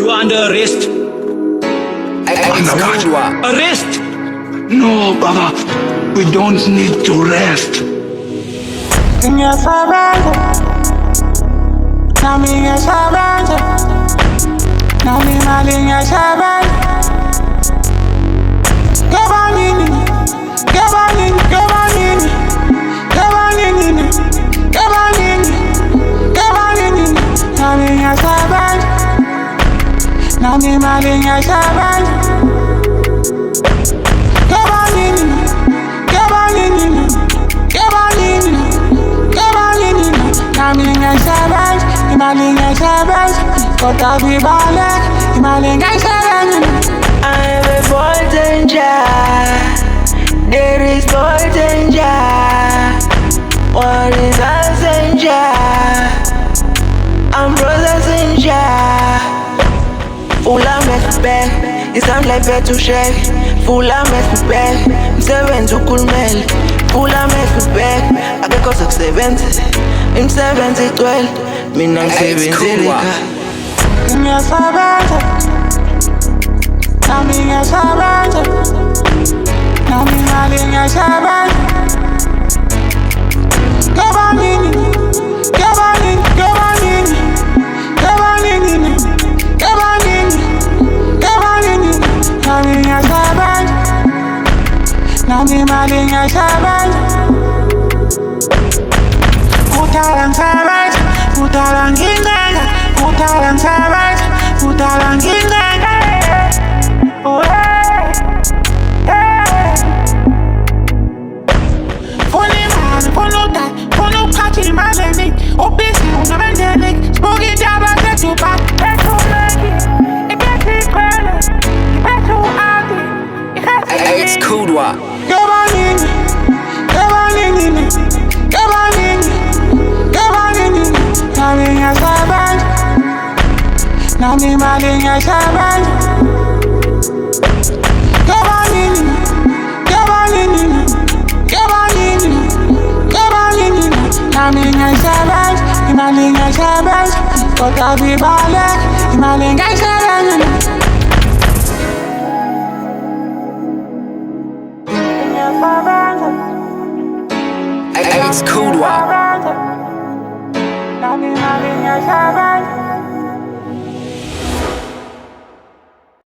You are under arrest. Arrest! No, Baba, we don't need to rest. Minha sabrança, na minha sabrança, na minha linha sabrança. Gabanini, gabanini, gabanini, gabanini, gabanini, gabanini, na minha sabrança, na minha linha sabrança. Gabanini, gabanini, gabanini. Imalinga savage, Imalinga savage, gotta be baller, Imalinga savage. I am a boy danger, there is boy danger. What is a danger? I'm brother danger. Fula make back, it's time like bed to shake. Fula make back, I'm 7 to cool mel. Fula make back, I can go 70. I'm 70, 12, me nang 70 lika. Minha sabrança, na minha sabrança, na minha linha sabrança. Gabanini, gabanini, gabanini, gabanini, gabanini, gabanini, na minha sabrança, na minha linha sabrança. Putaran savage, putaran ginanga, putaran savage, putaran ginanga. Oh hey, hey. Funny man, follow that, follow catchy man, obviously on the mandelic, smoking jabba, get you back, get you lucky, it gets you crazy, it gets you happy, it gets you. Hey, it's Kudwa. Gabanini, gabanini, gabanini. Na minha sabrança, na minha linha sabrança. Gabanini, gabanini, gabanini, gabanini. Na minha sabrança, na linha sabrança. Gotta be baller, na linha sabrança. Hey, it's Kudwa.